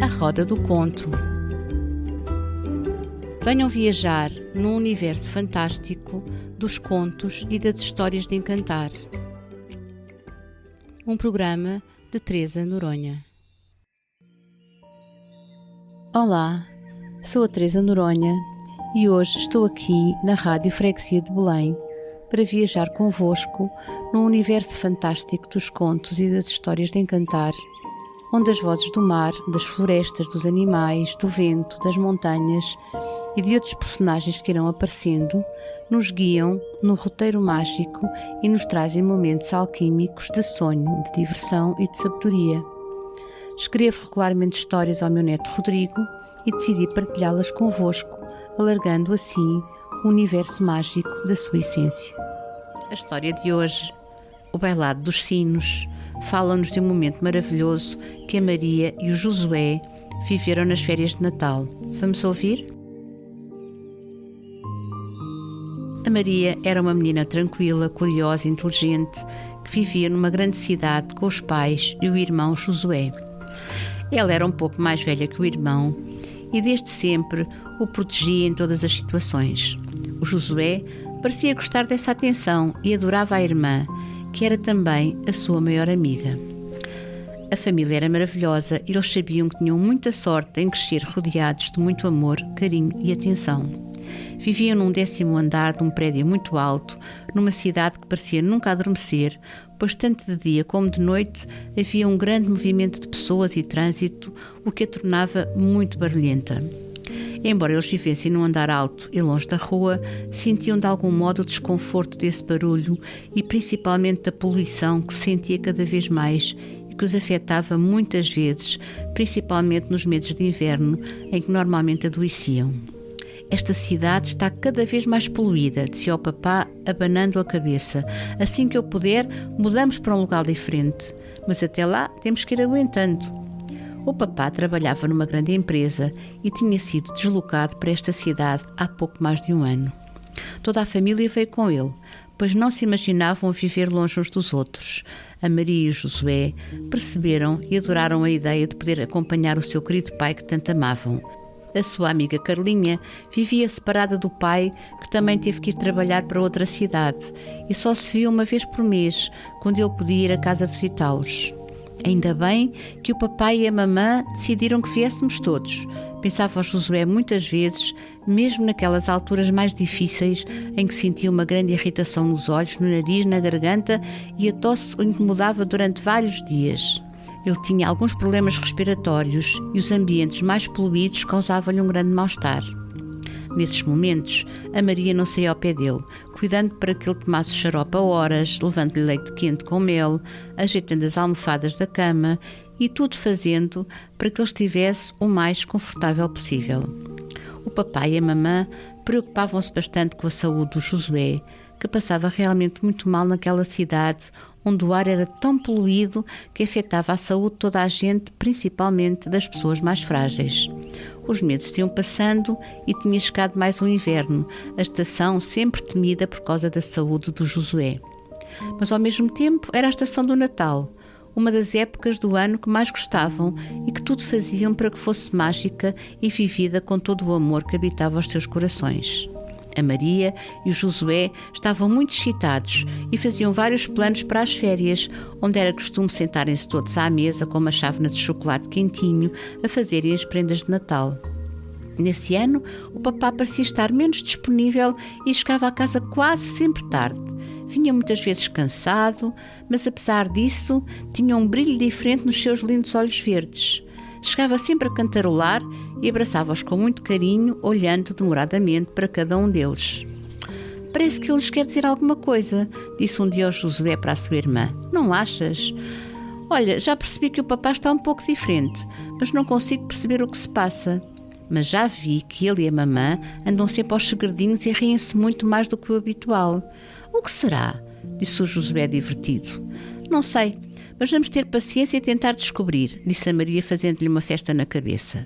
A Roda do Conto. Venham viajar num universo fantástico dos contos e das histórias de encantar. Um programa de Teresa Noronha. Olá, sou a Teresa Noronha e hoje estou aqui na Rádio Freguesia de Belém para viajar convosco num universo fantástico dos contos e das histórias de encantar, onde as vozes do mar, das florestas, dos animais, do vento, das montanhas e de outros personagens que irão aparecendo, nos guiam no roteiro mágico e nos trazem momentos alquímicos de sonho, de diversão e de sabedoria. Escrevo regularmente histórias ao meu neto Rodrigo e decidi partilhá-las convosco, alargando assim o universo mágico da sua essência. A história de hoje, o Bailado dos Sinos, fala-nos de um momento maravilhoso que a Maria e o Josué viveram nas férias de Natal. Vamos ouvir? A Maria era uma menina tranquila, curiosa e inteligente que vivia numa grande cidade com os pais e o irmão Josué. Ela era um pouco mais velha que o irmão e desde sempre o protegia em todas as situações. O Josué parecia gostar dessa atenção e adorava a irmã, que era também a sua maior amiga. A família era maravilhosa e eles sabiam que tinham muita sorte em crescer rodeados de muito amor, carinho e atenção. Viviam num 10º andar de um prédio muito alto, numa cidade que parecia nunca adormecer, pois tanto de dia como de noite havia um grande movimento de pessoas e trânsito, o que a tornava muito barulhenta. Embora eles vivessem num andar alto e longe da rua, sentiam de algum modo o desconforto desse barulho e principalmente da poluição que se sentia cada vez mais e que os afetava muitas vezes, principalmente nos meses de inverno, em que normalmente adoeciam. Esta cidade está cada vez mais poluída, disse ao papá, abanando a cabeça. Assim que eu puder, mudamos para um lugar diferente. Mas até lá temos que ir aguentando. O papá trabalhava numa grande empresa e tinha sido deslocado para esta cidade há pouco mais de um ano. Toda a família veio com ele, pois não se imaginavam viver longe uns dos outros. A Maria e o Josué perceberam e adoraram a ideia de poder acompanhar o seu querido pai que tanto amavam. A sua amiga Carlinha vivia separada do pai, que também teve que ir trabalhar para outra cidade, e só se via uma vez por mês, quando ele podia ir a casa visitá-los. Ainda bem que o papai e a mamã decidiram que viéssemos todos. Pensava o Josué muitas vezes, mesmo naquelas alturas mais difíceis em que sentia uma grande irritação nos olhos, no nariz, na garganta e a tosse o incomodava durante vários dias. Ele tinha alguns problemas respiratórios e os ambientes mais poluídos causavam-lhe um grande mal-estar. Nesses momentos, a Maria não saía ao pé dele, cuidando para que ele tomasse o xarope a horas, levando-lhe leite quente com mel, ajeitando as almofadas da cama e tudo fazendo para que ele estivesse o mais confortável possível. O papai e a mamã preocupavam-se bastante com a saúde do Josué, que passava realmente muito mal naquela cidade onde o ar era tão poluído que afetava a saúde de toda a gente, principalmente das pessoas mais frágeis. Os meses iam passando e tinha chegado mais um inverno, a estação sempre temida por causa da saúde do Josué. Mas ao mesmo tempo era a estação do Natal, uma das épocas do ano que mais gostavam e que tudo faziam para que fosse mágica e vivida com todo o amor que habitava os seus corações. A Maria e o Josué estavam muito excitados e faziam vários planos para as férias, onde era costume sentarem-se todos à mesa com uma chávena de chocolate quentinho a fazerem as prendas de Natal. Nesse ano, o papá parecia estar menos disponível e chegava à casa quase sempre tarde. Vinha muitas vezes cansado, mas apesar disso, tinha um brilho diferente nos seus lindos olhos verdes. Chegava sempre a cantarolar e abraçava-os com muito carinho, olhando demoradamente para cada um deles. Parece que ele lhes quer dizer alguma coisa, disse um dia ao Josué para a sua irmã. Não achas? Olha, já percebi que o papá está um pouco diferente, mas não consigo perceber o que se passa. Mas já vi que ele e a mamã andam sempre aos segredinhos e riem-se muito mais do que o habitual. O que será? Disse o Josué divertido. Não sei, mas vamos ter paciência e tentar descobrir, disse a Maria fazendo-lhe uma festa na cabeça.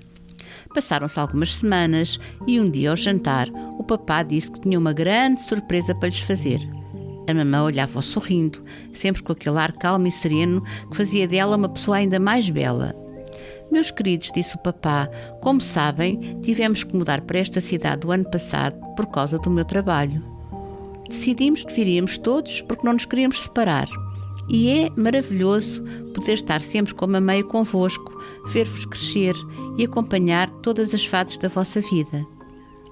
Passaram-se algumas semanas e um dia ao jantar o papá disse que tinha uma grande surpresa para lhes fazer. A mamã olhava-o sorrindo, sempre com aquele ar calmo e sereno que fazia dela uma pessoa ainda mais bela. Meus queridos, disse o papá, como sabem, tivemos que mudar para esta cidade o ano passado por causa do meu trabalho. Decidimos que viríamos todos porque não nos queríamos separar. E é maravilhoso poder estar sempre como a meio convosco, ver-vos crescer e acompanhar todas as fases da vossa vida.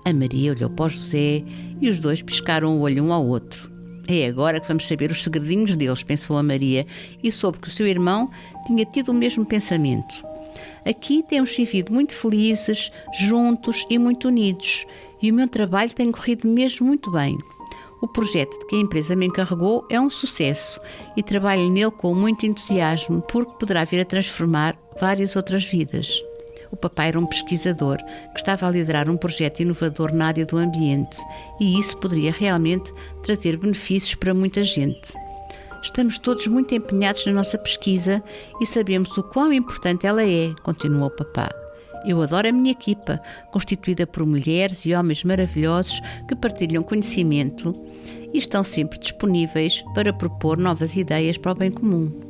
A Maria olhou para o José e os dois piscaram o olho um ao outro. É agora que vamos saber os segredinhos deles, pensou a Maria, e soube que o seu irmão tinha tido o mesmo pensamento. Aqui temos vivido muito felizes, juntos e muito unidos, e o meu trabalho tem corrido mesmo muito bem. O projeto de que a empresa me encarregou é um sucesso e trabalho nele com muito entusiasmo, porque poderá vir a transformar várias outras vidas. O papai era um pesquisador que estava a liderar um projeto inovador na área do ambiente e isso poderia realmente trazer benefícios para muita gente. Estamos todos muito empenhados na nossa pesquisa e sabemos o quão importante ela é, continuou o papá. Eu adoro a minha equipa, constituída por mulheres e homens maravilhosos que partilham conhecimento e estão sempre disponíveis para propor novas ideias para o bem comum.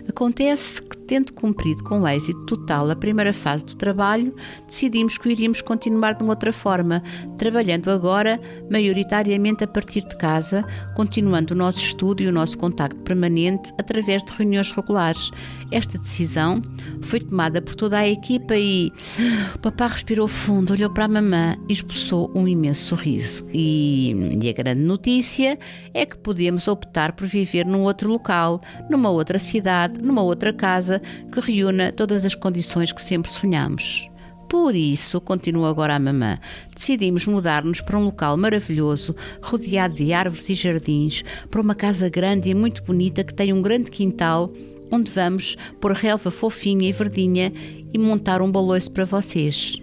Acontece que, tendo cumprido com êxito total a primeira fase do trabalho, decidimos que iríamos continuar de uma outra forma, trabalhando agora maioritariamente a partir de casa, continuando o nosso estudo e o nosso contacto permanente através de reuniões regulares. Esta decisão foi tomada por toda a equipa e o papá respirou fundo, olhou para a mamã e esboçou um imenso sorriso. E a grande notícia é que podemos optar por viver num outro local, numa outra cidade, numa outra casa que reúna todas as condições que sempre sonhamos. Por isso, continua agora a mamã, decidimos mudar-nos para um local maravilhoso, rodeado de árvores e jardins, para uma casa grande e muito bonita que tem um grande quintal, onde vamos pôr relva fofinha e verdinha e montar um baloiço para vocês.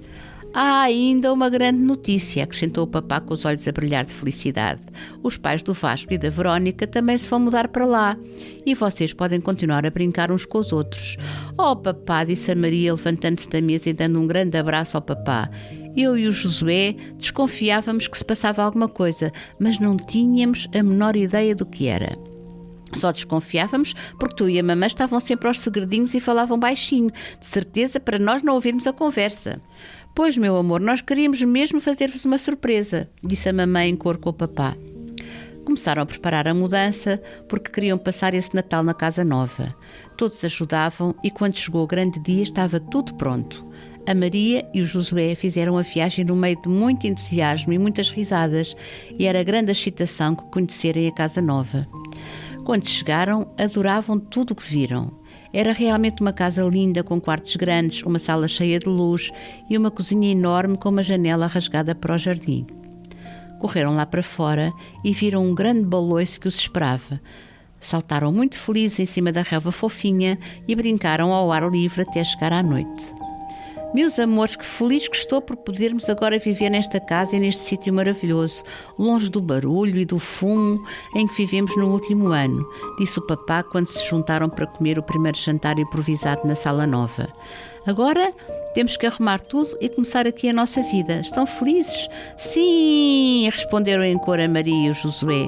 Há ainda uma grande notícia, acrescentou o papá com os olhos a brilhar de felicidade. Os pais do Vasco e da Verónica também se vão mudar para lá e vocês podem continuar a brincar uns com os outros. Oh papá, disse a Maria levantando-se da mesa e dando um grande abraço ao papá. Eu e o Josué desconfiávamos que se passava alguma coisa, mas não tínhamos a menor ideia do que era. Só desconfiávamos porque tu e a mamã estavam sempre aos segredinhos e falavam baixinho, de certeza para nós não ouvirmos a conversa. Pois, meu amor, nós queríamos mesmo fazer-vos uma surpresa, disse a mamãe em cor com o papá. Começaram a preparar a mudança porque queriam passar esse Natal na casa nova. Todos ajudavam e quando chegou o grande dia estava tudo pronto. A Maria e o Josué fizeram a viagem no meio de muito entusiasmo e muitas risadas e era grande a excitação que conhecerem a casa nova. Quando chegaram, adoravam tudo o que viram. Era realmente uma casa linda, com quartos grandes, uma sala cheia de luz e uma cozinha enorme com uma janela rasgada para o jardim. Correram lá para fora e viram um grande baloiço que os esperava. Saltaram muito felizes em cima da relva fofinha e brincaram ao ar livre até chegar à noite. Meus amores, que feliz que estou por podermos agora viver nesta casa e neste sítio maravilhoso, longe do barulho e do fumo em que vivemos no último ano, disse o papá quando se juntaram para comer o primeiro jantar improvisado na sala nova. Agora temos que arrumar tudo e começar aqui a nossa vida. Estão felizes? Sim, responderam em cor a Maria e o Josué.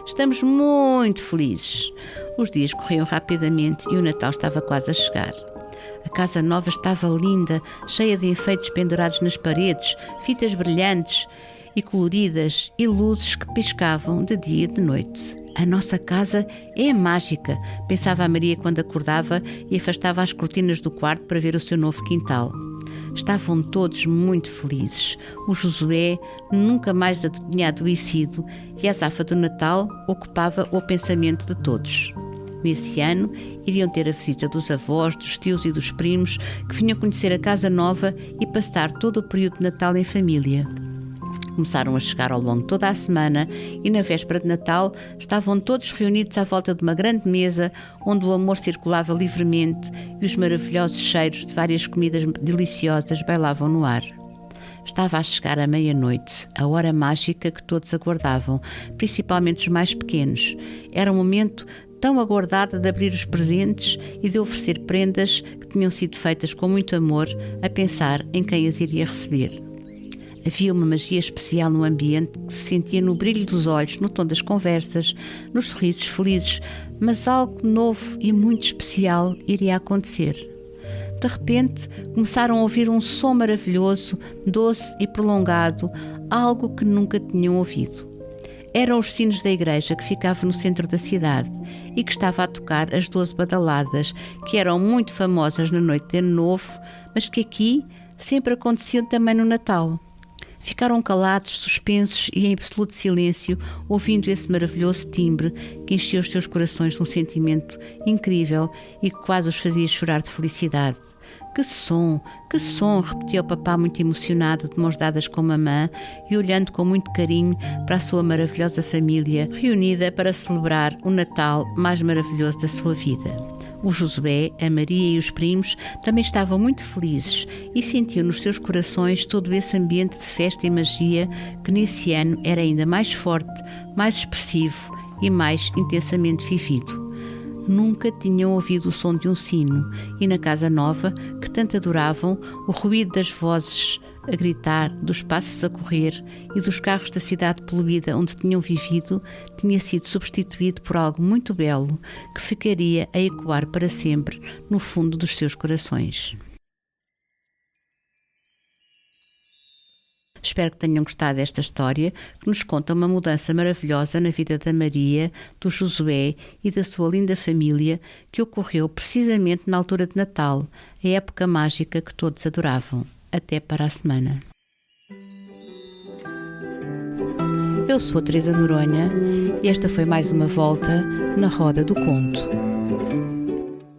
Estamos muito felizes. Os dias corriam rapidamente e o Natal estava quase a chegar. A casa nova estava linda, cheia de enfeites pendurados nas paredes, fitas brilhantes e coloridas e luzes que piscavam de dia e de noite. A nossa casa é mágica, pensava a Maria quando acordava e afastava as cortinas do quarto para ver o seu novo quintal. Estavam todos muito felizes. O Josué nunca mais tinha adoecido e a azafa do Natal ocupava o pensamento de todos. Nesse ano, iriam ter a visita dos avós, dos tios e dos primos, que vinham conhecer a casa nova e passar todo o período de Natal em família. Começaram a chegar ao longo de toda a semana e na véspera de Natal estavam todos reunidos à volta de uma grande mesa onde o amor circulava livremente e os maravilhosos cheiros de várias comidas deliciosas bailavam no ar. Estava a chegar a meia-noite, a hora mágica que todos aguardavam, principalmente os mais pequenos. Era um momento tão aguardada de abrir os presentes e de oferecer prendas que tinham sido feitas com muito amor, a pensar em quem as iria receber. Havia uma magia especial no ambiente que se sentia no brilho dos olhos, no tom das conversas, nos sorrisos felizes, mas algo novo e muito especial iria acontecer. De repente, começaram a ouvir um som maravilhoso, doce e prolongado, algo que nunca tinham ouvido. Eram os sinos da igreja que ficava no centro da cidade e que estava a tocar as 12 badaladas, que eram muito famosas na noite de Ano Novo, mas que aqui sempre aconteciam também no Natal. Ficaram calados, suspensos e em absoluto silêncio, ouvindo esse maravilhoso timbre que encheu os seus corações de um sentimento incrível e que quase os fazia chorar de felicidade. Que som, repetia o papá muito emocionado, de mãos dadas com a mamã e olhando com muito carinho para a sua maravilhosa família, reunida para celebrar o Natal mais maravilhoso da sua vida. O Josué, a Maria e os primos também estavam muito felizes e sentiam nos seus corações todo esse ambiente de festa e magia que nesse ano era ainda mais forte, mais expressivo e mais intensamente vivido. Nunca tinham ouvido o som de um sino e na casa nova, que tanto adoravam, o ruído das vozes a gritar, dos passos a correr e dos carros da cidade poluída onde tinham vivido, tinha sido substituído por algo muito belo que ficaria a ecoar para sempre no fundo dos seus corações. Espero que tenham gostado desta história, que nos conta uma mudança maravilhosa na vida da Maria, do Josué e da sua linda família, que ocorreu precisamente na altura de Natal, a época mágica que todos adoravam. Até para a semana. Eu sou a Teresa Noronha e esta foi mais uma volta na Roda do Conto.